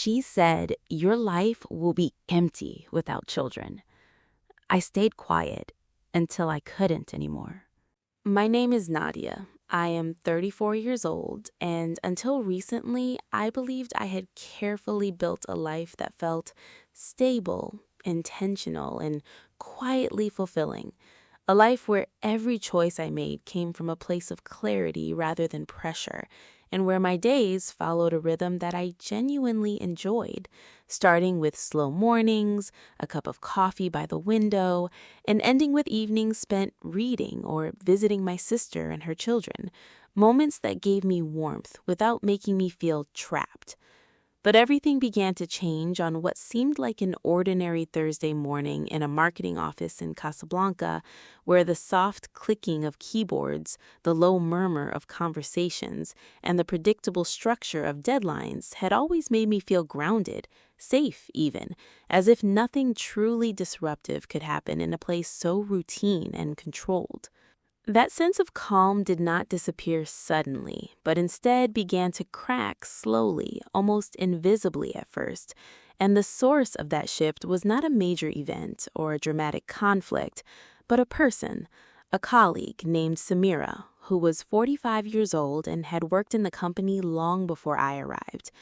She said, "Your life will be empty without children." I stayed quiet until I couldn't anymore. My name is Nadia. I am 34 years old, and until recently, I believed I had carefully built a life that felt stable, intentional, and quietly fulfilling. A life where every choice I made came from a place of clarity rather than pressure, and where my days followed a rhythm that I genuinely enjoyed, starting with slow mornings, a cup of coffee by the window, and ending with evenings spent reading or visiting my sister and her children, moments that gave me warmth without making me feel trapped. But everything began to change on what seemed like an ordinary Thursday morning in a marketing office in Casablanca, where the soft clicking of keyboards, the low murmur of conversations, and the predictable structure of deadlines had always made me feel grounded, safe even, as if nothing truly disruptive could happen in a place so routine and controlled. That sense of calm did not disappear suddenly, but instead began to crack slowly, almost invisibly at first. And the source of that shift was not a major event or a dramatic conflict, but a person, a colleague named Samira, who was 45 years old and had worked in the company long before I arrived.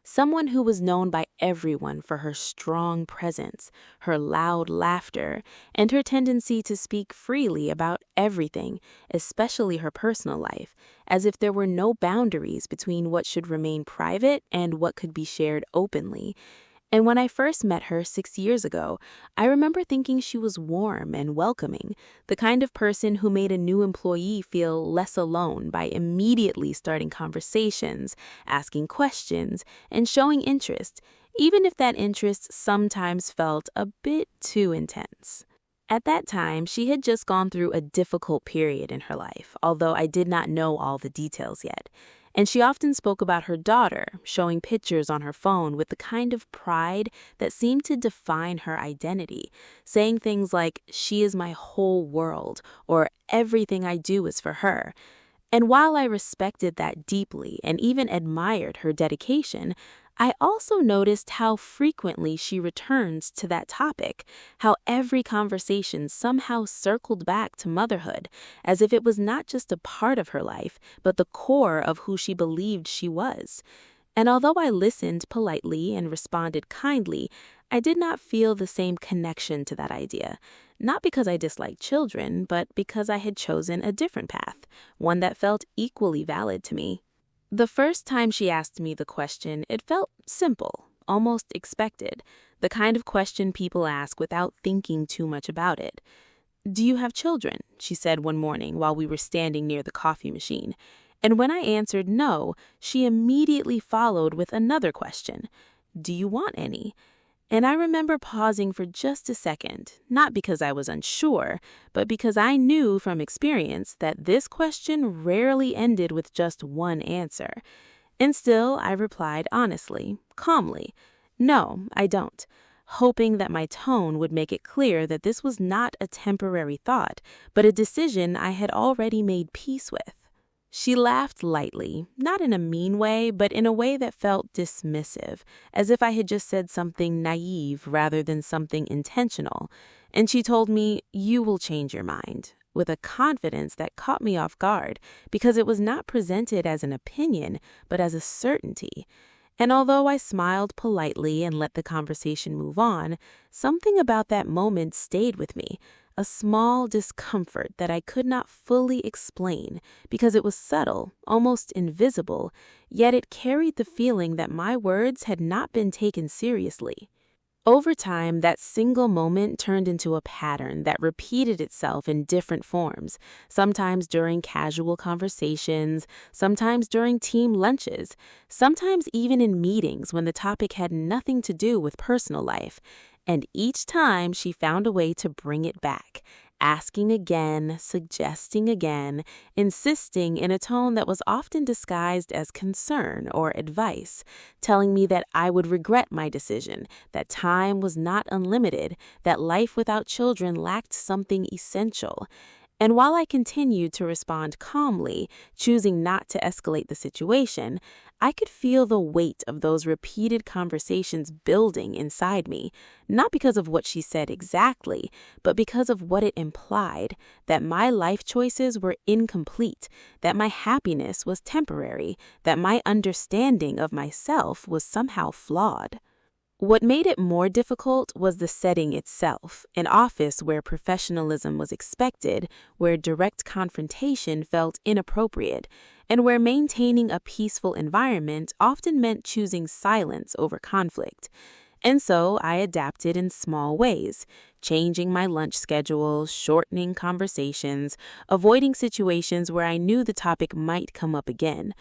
Someone who was known by everyone for her strong presence, her loud laughter, and her tendency to speak freely about everything, especially her personal life, as if there were no boundaries between what should remain private and what could be shared openly. And when I first met her 6 years ago, I remember thinking she was warm and welcoming, the kind of person who made a new employee feel less alone by immediately starting conversations, asking questions, and showing interest, even if that interest sometimes felt a bit too intense. At that time, she had just gone through a difficult period in her life, although I did not know all the details yet. And she often spoke about her daughter, showing pictures on her phone with the kind of pride that seemed to define her identity, saying things like, "She is my whole world," or "Everything I do is for her." And while I respected that deeply and even admired her dedication, I also noticed how frequently she returns to that topic, how every conversation somehow circled back to motherhood, as if it was not just a part of her life, but the core of who she believed she was. And although I listened politely and responded kindly, I did not feel the same connection to that idea. Not because I disliked children, but because I had chosen a different path, one that felt equally valid to me. The first time she asked me the question, it felt simple, almost expected, the kind of question people ask without thinking too much about it. "Do you have children?" she said one morning while we were standing near the coffee machine. And when I answered no, she immediately followed with another question. "Do you want any?" And I remember pausing for just a second, not because I was unsure, but because I knew from experience that this question rarely ended with just one answer. And still, I replied honestly, calmly, "No, I don't," hoping that my tone would make it clear that this was not a temporary thought, but a decision I had already made peace with. She laughed lightly, not in a mean way, but in a way that felt dismissive, as if I had just said something naive rather than something intentional. And she told me, "You will change your mind," with a confidence that caught me off guard, because it was not presented as an opinion, but as a certainty. And although I smiled politely and let the conversation move on, something about that moment stayed with me, a small discomfort that I could not fully explain because it was subtle, almost invisible, yet it carried the feeling that my words had not been taken seriously. Over time, that single moment turned into a pattern that repeated itself in different forms, sometimes during casual conversations, sometimes during team lunches, sometimes even in meetings when the topic had nothing to do with personal life. And each time she found a way to bring it back, asking again, suggesting again, insisting in a tone that was often disguised as concern or advice, telling me that I would regret my decision, that time was not unlimited, that life without children lacked something essential. And while I continued to respond calmly, choosing not to escalate the situation, I could feel the weight of those repeated conversations building inside me, not because of what she said exactly, but because of what it implied, that my life choices were incomplete, that my happiness was temporary, that my understanding of myself was somehow flawed. What made it more difficult was the setting itself, an office where professionalism was expected, where direct confrontation felt inappropriate, and where maintaining a peaceful environment often meant choosing silence over conflict. And so I adapted in small ways, changing my lunch schedule, shortening conversations, avoiding situations where I knew the topic might come up again.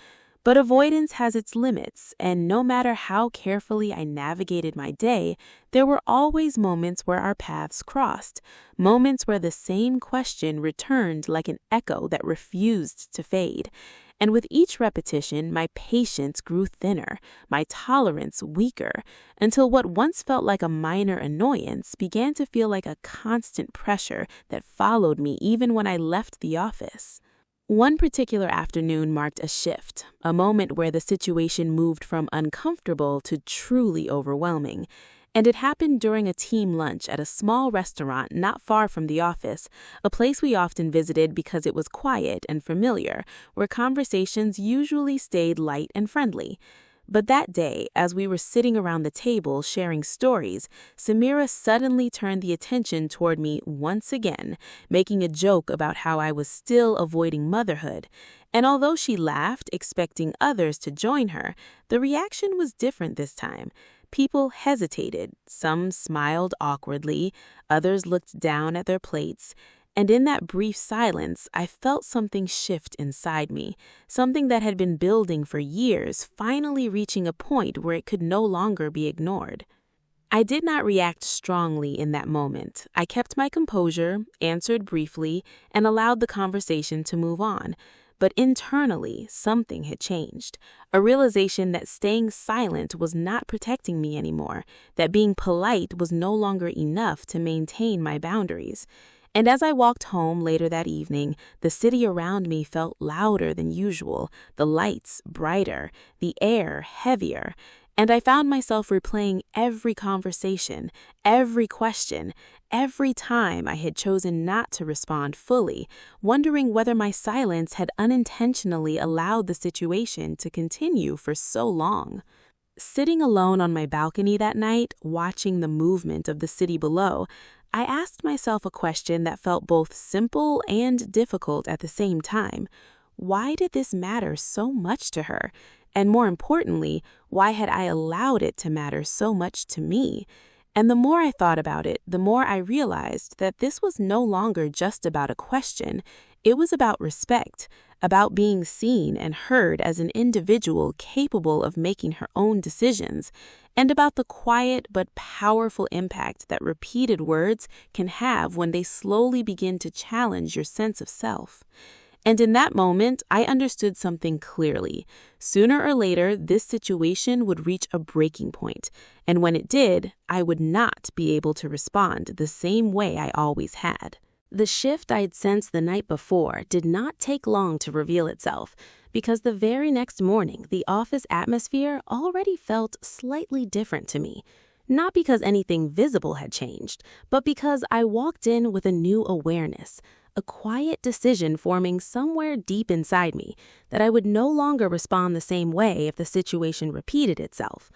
But avoidance has its limits, and no matter how carefully I navigated my day, there were always moments where our paths crossed, moments where the same question returned like an echo that refused to fade. And with each repetition, my patience grew thinner, my tolerance weaker, until what once felt like a minor annoyance began to feel like a constant pressure that followed me even when I left the office. One particular afternoon marked a shift, a moment where the situation moved from uncomfortable to truly overwhelming. And it happened during a team lunch at a small restaurant not far from the office, a place we often visited because it was quiet and familiar, where conversations usually stayed light and friendly. But that day, as we were sitting around the table sharing stories, Samira suddenly turned the attention toward me once again, making a joke about how I was still avoiding motherhood. And although she laughed, expecting others to join her, the reaction was different this time. People hesitated, some smiled awkwardly, others looked down at their plates. And in that brief silence, I felt something shift inside me, something that had been building for years, finally reaching a point where it could no longer be ignored. I did not react strongly in that moment. I kept my composure, answered briefly, and allowed the conversation to move on. But internally, something had changed. A realization that staying silent was not protecting me anymore, that being polite was no longer enough to maintain my boundaries. And as I walked home later that evening, the city around me felt louder than usual, the lights brighter, the air heavier, and I found myself replaying every conversation, every question, every time I had chosen not to respond fully, wondering whether my silence had unintentionally allowed the situation to continue for so long. Sitting alone on my balcony that night, watching the movement of the city below, I asked myself a question that felt both simple and difficult at the same time. Why did this matter so much to her? And more importantly, why had I allowed it to matter so much to me? And the more I thought about it, the more I realized that this was no longer just about a question. It was about respect, about being seen and heard as an individual capable of making her own decisions, and about the quiet but powerful impact that repeated words can have when they slowly begin to challenge your sense of self. And in that moment, I understood something clearly. Sooner or later, this situation would reach a breaking point, and when it did, I would not be able to respond the same way I always had. The shift I'd sensed the night before did not take long to reveal itself, because the very next morning, the office atmosphere already felt slightly different to me. Not because anything visible had changed, but because I walked in with a new awareness, a quiet decision forming somewhere deep inside me that I would no longer respond the same way if the situation repeated itself.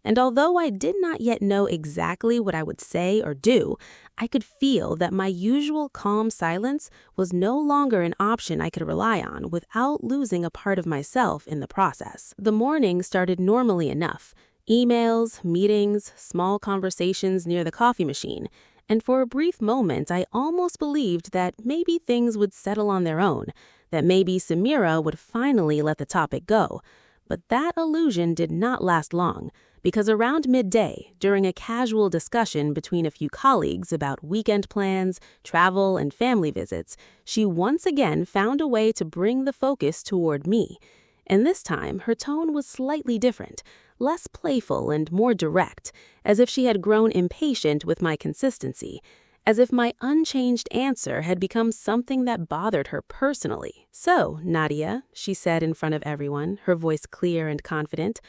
And although I did not yet know exactly what I would say or do, I could feel that my usual calm silence was no longer an option I could rely on without losing a part of myself in the process. The morning started normally enough. Emails, meetings, small conversations near the coffee machine. And for a brief moment, I almost believed that maybe things would settle on their own, that maybe Samira would finally let the topic go. But that illusion did not last long, because around midday, during a casual discussion between a few colleagues about weekend plans, travel, and family visits, she once again found a way to bring the focus toward me. And this time, her tone was slightly different, less playful and more direct, as if she had grown impatient with my consistency. as if my unchanged answer had become something that bothered her personally. "So, Nadia," she said in front of everyone, her voice clear and confident,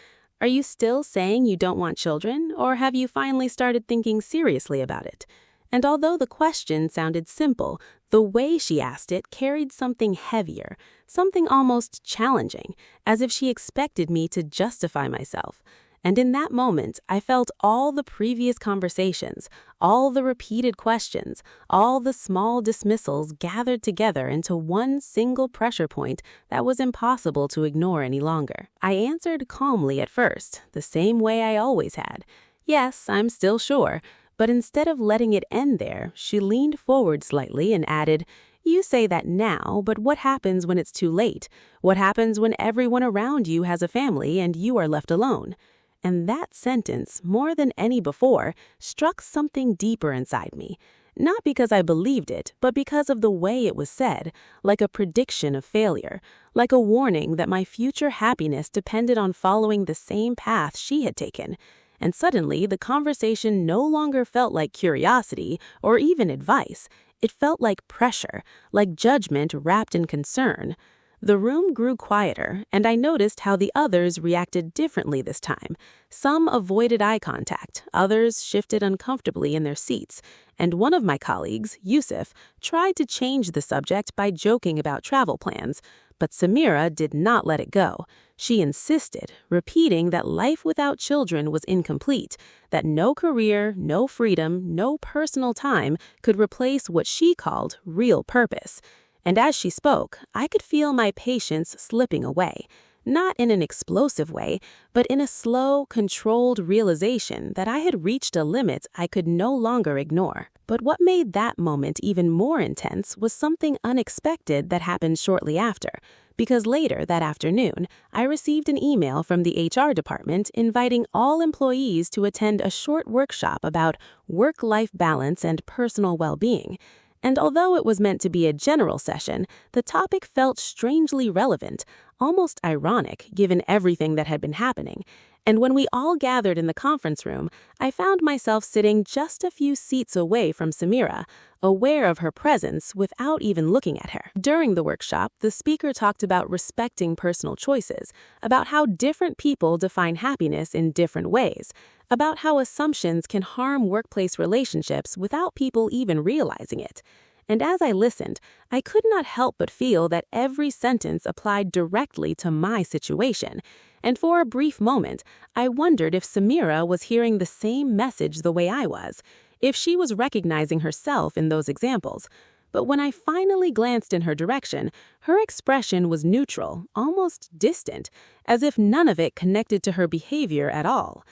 "are you still saying you don't want children, or have you finally started thinking seriously about it?" And although the question sounded simple, the way she asked it carried something heavier, something almost challenging, as if she expected me to justify myself. And in that moment, I felt all the previous conversations, all the repeated questions, all the small dismissals gathered together into one single pressure point that was impossible to ignore any longer. I answered calmly at first, the same way I always had. "Yes, I'm still sure." But instead of letting it end there, she leaned forward slightly and added, "You say that now, but what happens when it's too late? What happens when everyone around you has a family and you are left alone?" And that sentence, more than any before, struck something deeper inside me. Not because I believed it, but because of the way it was said, like a prediction of failure, like a warning that my future happiness depended on following the same path she had taken. And suddenly, the conversation no longer felt like curiosity or even advice. It felt like pressure, like judgment wrapped in concern. The room grew quieter, and I noticed how the others reacted differently this time. Some avoided eye contact, others shifted uncomfortably in their seats, and one of my colleagues, Yusuf, tried to change the subject by joking about travel plans. But Samira did not let it go. She insisted, repeating that life without children was incomplete, that no career, no freedom, no personal time could replace what she called real purpose. And as she spoke, I could feel my patience slipping away. Not in an explosive way, but in a slow, controlled realization that I had reached a limit I could no longer ignore. But what made that moment even more intense was something unexpected that happened shortly after. Because later that afternoon, I received an email from the HR department inviting all employees to attend a short workshop about work-life balance and personal well-being. And although it was meant to be a general session, the topic felt strangely relevant, almost ironic given everything that had been happening. And when we all gathered in the conference room, I found myself sitting just a few seats away from Samira, aware of her presence without even looking at her. During the workshop, the speaker talked about respecting personal choices, about how different people define happiness in different ways, about how assumptions can harm workplace relationships without people even realizing it. And as I listened, I could not help but feel that every sentence applied directly to my situation. And for a brief moment, I wondered if Samira was hearing the same message the way I was, if she was recognizing herself in those examples. But when I finally glanced in her direction, her expression was neutral, almost distant, as if none of it connected to her behavior at all.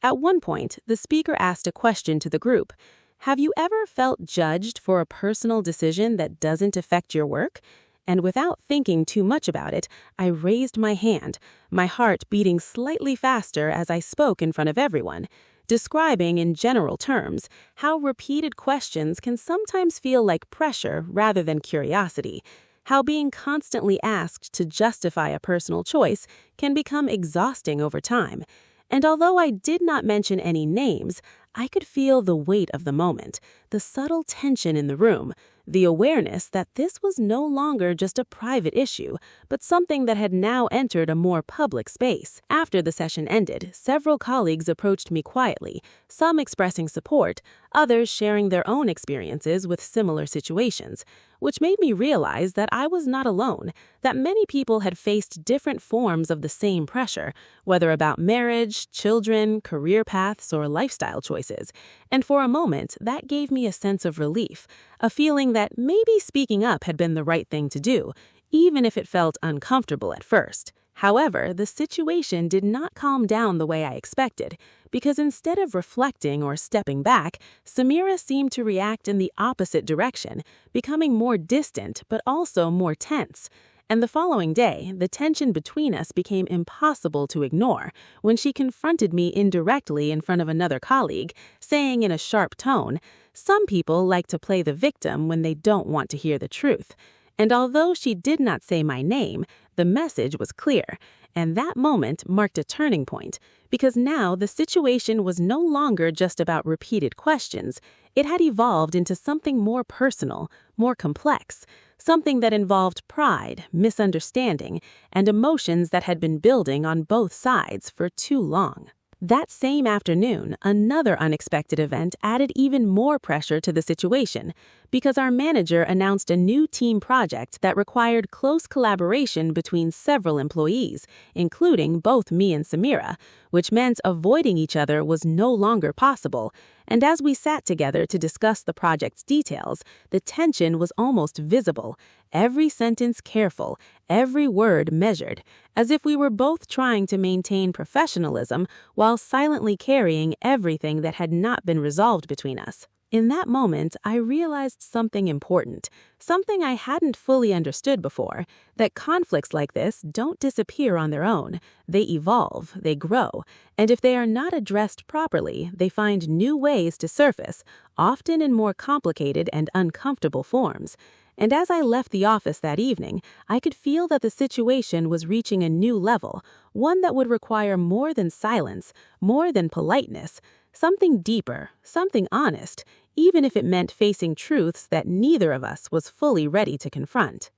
At one point, the speaker asked a question to the group. "Have you ever felt judged for a personal decision that doesn't affect your work?" And without thinking too much about it, I raised my hand, my heart beating slightly faster as I spoke in front of everyone, describing in general terms how repeated questions can sometimes feel like pressure rather than curiosity, how being constantly asked to justify a personal choice can become exhausting over time. And although I did not mention any names, I could feel the weight of the moment, the subtle tension in the room, the awareness that this was no longer just a private issue, but something that had now entered a more public space. After the session ended, several colleagues approached me quietly, some expressing support, others sharing their own experiences with similar situations, which made me realize that I was not alone, that many people had faced different forms of the same pressure, whether about marriage, children, career paths, or lifestyle choices. And for a moment, that gave me a sense of relief, a feeling that maybe speaking up had been the right thing to do, even if it felt uncomfortable at first. However, the situation did not calm down the way I expected, because instead of reflecting or stepping back, Samira seemed to react in the opposite direction, becoming more distant but also more tense. And the following day, the tension between us became impossible to ignore when she confronted me indirectly in front of another colleague, saying in a sharp tone, "Some people like to play the victim when they don't want to hear the truth." And although she did not say my name, the message was clear. And that moment marked a turning point, because now the situation was no longer just about repeated questions. It had evolved into something more personal, more complex, something that involved pride, misunderstanding, and emotions that had been building on both sides for too long. That same afternoon, another unexpected event added even more pressure to the situation, because our manager announced a new team project that required close collaboration between several employees, including both me and Samira, which meant avoiding each other was no longer possible. And as we sat together to discuss the project's details, the tension was almost visible, every sentence careful, every word measured, as if we were both trying to maintain professionalism while silently carrying everything that had not been resolved between us. In that moment, I realized something important, something I hadn't fully understood before, that conflicts like this don't disappear on their own. They evolve, they grow, and if they are not addressed properly, they find new ways to surface, often in more complicated and uncomfortable forms. And as I left the office that evening, I could feel that the situation was reaching a new level, one that would require more than silence, more than politeness, something deeper, something honest, even if it meant facing truths that neither of us was fully ready to confront.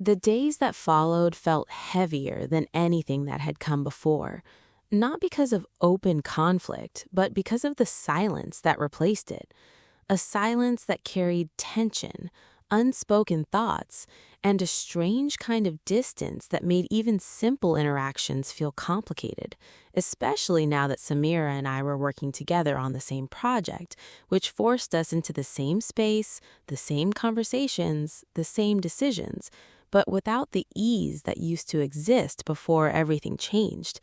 The days that followed felt heavier than anything that had come before, not because of open conflict, but because of the silence that replaced it. A silence that carried tension, unspoken thoughts, and a strange kind of distance that made even simple interactions feel complicated, especially now that Samira and I were working together on the same project, which forced us into the same space, the same conversations, the same decisions, but without the ease that used to exist before everything changed.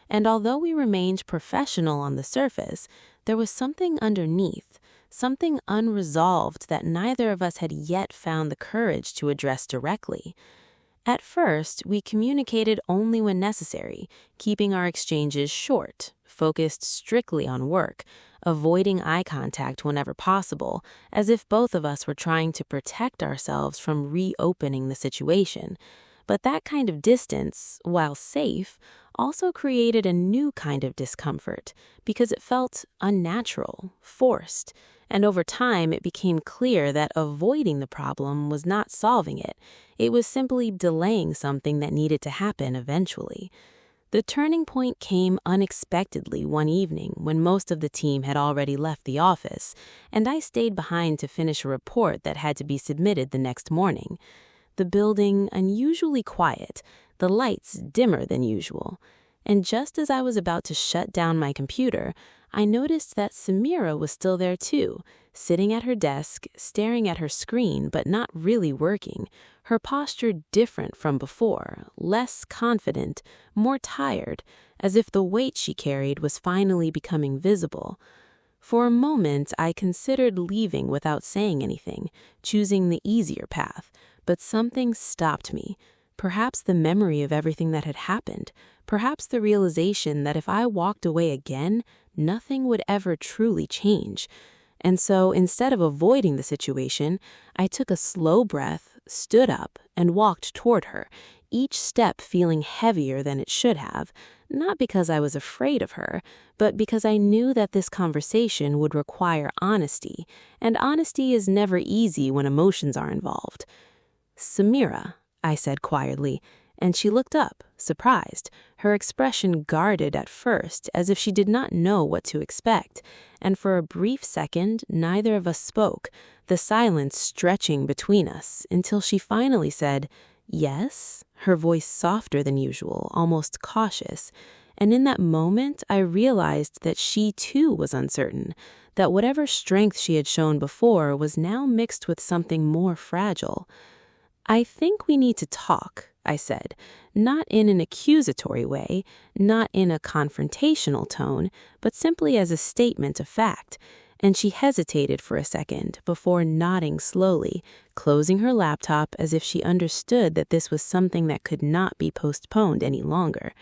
And although we remained professional on the surface, there was something underneath, something unresolved that neither of us had yet found the courage to address directly. At first, we communicated only when necessary, keeping our exchanges short, focused strictly on work, avoiding eye contact whenever possible, as if both of us were trying to protect ourselves from reopening the situation. But that kind of distance, while safe, also created a new kind of discomfort because it felt unnatural, forced, and over time it became clear that avoiding the problem was not solving it. It was simply delaying something that needed to happen eventually. The turning point came unexpectedly one evening when most of the team had already left the office, and I stayed behind to finish a report that had to be submitted the next morning. The building unusually quiet, the lights dimmer than usual. And just as I was about to shut down my computer, I noticed that Samira was still there too, sitting at her desk, staring at her screen but not really working, her posture different from before, less confident, more tired, as if the weight she carried was finally becoming visible. For a moment, I considered leaving without saying anything, choosing the easier path, but something stopped me. Perhaps the memory of everything that had happened, perhaps the realization that if I walked away again, nothing would ever truly change. And so, instead of avoiding the situation, I took a slow breath, stood up, and walked toward her, each step feeling heavier than it should have, not because I was afraid of her, but because I knew that this conversation would require honesty, and honesty is never easy when emotions are involved. "Samira," I said quietly, and she looked up, surprised, her expression guarded at first, as if she did not know what to expect, and for a brief second neither of us spoke, the silence stretching between us, until she finally said, "Yes," her voice softer than usual, almost cautious, and in that moment I realized that she too was uncertain, that whatever strength she had shown before was now mixed with something more fragile. "I think we need to talk," I said, not in an accusatory way, not in a confrontational tone, but simply as a statement of fact, and she hesitated for a second before nodding slowly, closing her laptop as if she understood that this was something that could not be postponed any longer.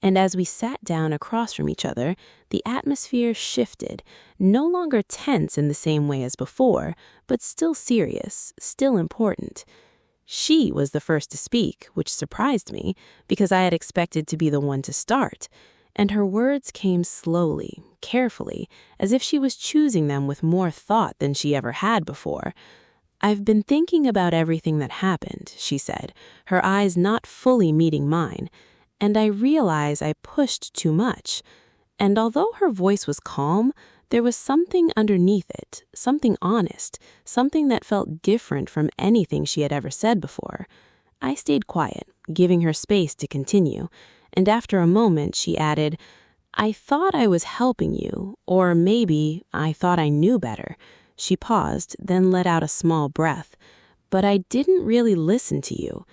And as we sat down across from each other, the atmosphere shifted, no longer tense in the same way as before, but still serious, still important. She was the first to speak, which surprised me because I had expected to be the one to start. And her words came slowly, carefully, as if she was choosing them with more thought than she ever had before. "I've been thinking about everything that happened," she said, her eyes not fully meeting mine, "and I realize I pushed too much." And although her voice was calm, there was something underneath it, something honest, something that felt different from anything she had ever said before. I stayed quiet, giving her space to continue, and after a moment she added, "I thought I was helping you, or maybe I thought I knew better." She paused, then let out a small breath. "But I didn't really listen to you."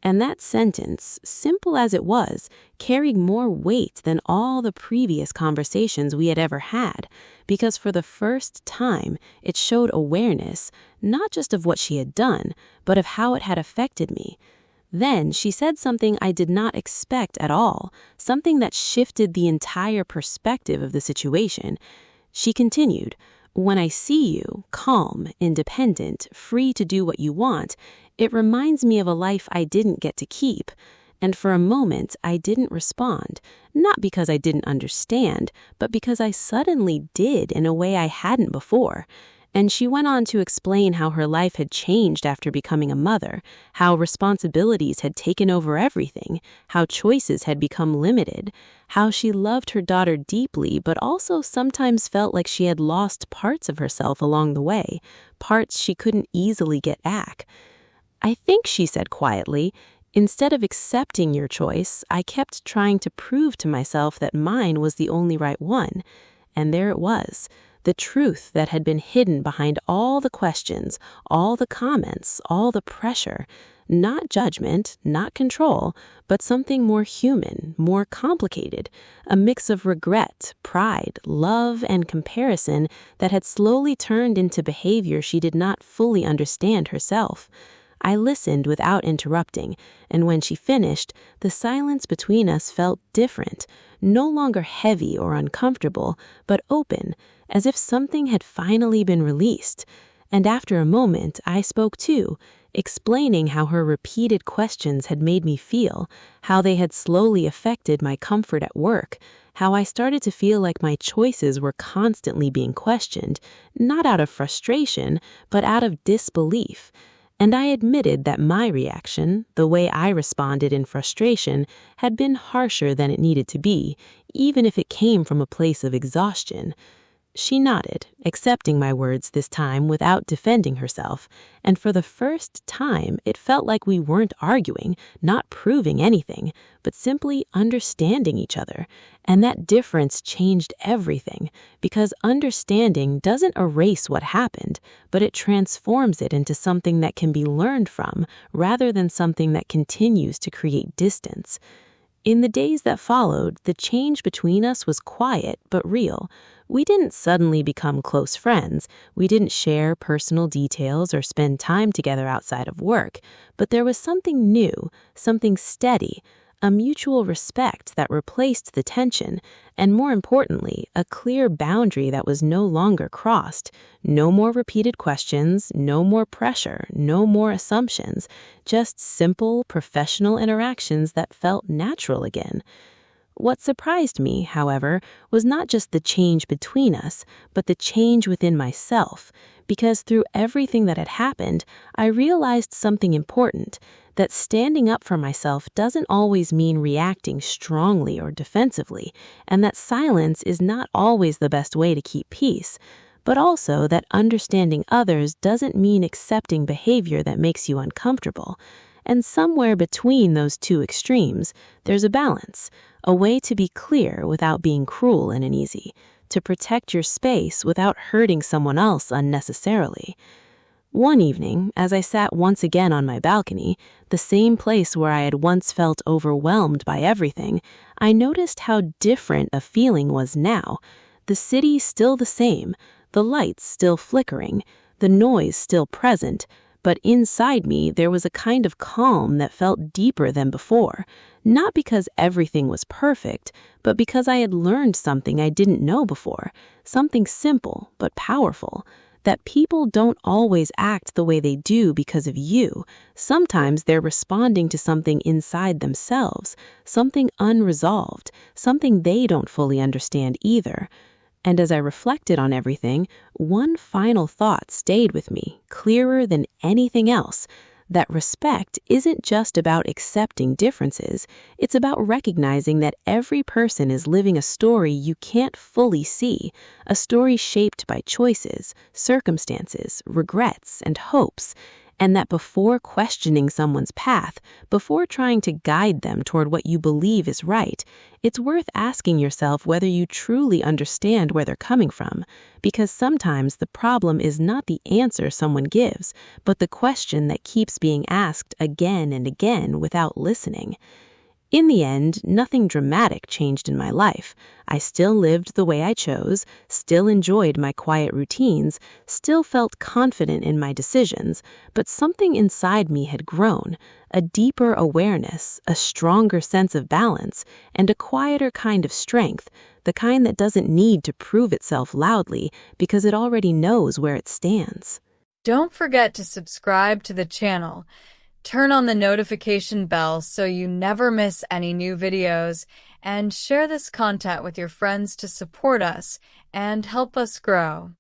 And that sentence, simple as it was, carried more weight than all the previous conversations we had ever had, because for the first time it showed awareness, not just of what she had done, but of how it had affected me. Then she said something I did not expect at all, something that shifted the entire perspective of the situation. She continued, "When I see you, calm, independent, free to do what you want, it reminds me of a life I didn't get to keep." And for a moment, I didn't respond, not because I didn't understand, but because I suddenly did in a way I hadn't before. And she went on to explain how her life had changed after becoming a mother, how responsibilities had taken over everything, how choices had become limited, how she loved her daughter deeply but also sometimes felt like she had lost parts of herself along the way, parts she couldn't easily get back. "I think," she said quietly, "instead of accepting your choice, I kept trying to prove to myself that mine was the only right one." And there it was. The truth that had been hidden behind all the questions, all the comments, all the pressure. Not judgment, not control, but something more human, more complicated. A mix of regret, pride, love, and comparison that had slowly turned into behavior she did not fully understand herself. I listened without interrupting, and when she finished, the silence between us felt different, no longer heavy or uncomfortable, but open, as if something had finally been released. And after a moment, I spoke too, explaining how her repeated questions had made me feel, how they had slowly affected my comfort at work, how I started to feel like my choices were constantly being questioned, not out of frustration, but out of disbelief. And I admitted that my reaction, the way I responded in frustration, had been harsher than it needed to be, even if it came from a place of exhaustion. She nodded, accepting my words this time without defending herself, and for the first time it felt like we weren't arguing, not proving anything, but simply understanding each other. And that difference changed everything, because understanding doesn't erase what happened, but it transforms it into something that can be learned from, rather than something that continues to create distance. In the days that followed, the change between us was quiet but real. We didn't suddenly become close friends. We didn't share personal details or spend time together outside of work. But there was something new, something steady, a mutual respect that replaced the tension, and more importantly, a clear boundary that was no longer crossed. No more repeated questions, no more pressure, no more assumptions, just simple, professional interactions that felt natural again. What surprised me, however, was not just the change between us, but the change within myself, because through everything that had happened, I realized something important, that standing up for myself doesn't always mean reacting strongly or defensively, and that silence is not always the best way to keep peace, but also that understanding others doesn't mean accepting behavior that makes you uncomfortable. And somewhere between those two extremes, there's a balance, a way to be clear without being cruel and uneasy, to protect your space without hurting someone else unnecessarily. One evening, as I sat once again on my balcony, the same place where I had once felt overwhelmed by everything, I noticed how different a feeling was now. The city still the same, the lights still flickering, the noise still present, but inside me there was a kind of calm that felt deeper than before, not because everything was perfect, but because I had learned something I didn't know before, something simple but powerful, that people don't always act the way they do because of you. Sometimes they're responding to something inside themselves, something unresolved, something they don't fully understand either. And as I reflected on everything, one final thought stayed with me, clearer than anything else, that respect isn't just about accepting differences, it's about recognizing that every person is living a story you can't fully see, a story shaped by choices, circumstances, regrets, and hopes, and that before questioning someone's path, before trying to guide them toward what you believe is right, it's worth asking yourself whether you truly understand where they're coming from, because sometimes the problem is not the answer someone gives, but the question that keeps being asked again and again without listening. In the end, nothing dramatic changed in my life. I still lived the way I chose, still enjoyed my quiet routines, still felt confident in my decisions, but something inside me had grown, a deeper awareness, a stronger sense of balance, and a quieter kind of strength, the kind that doesn't need to prove itself loudly because it already knows where it stands. Don't forget to subscribe to the channel. Turn on the notification bell so you never miss any new videos, and share this content with your friends to support us and help us grow.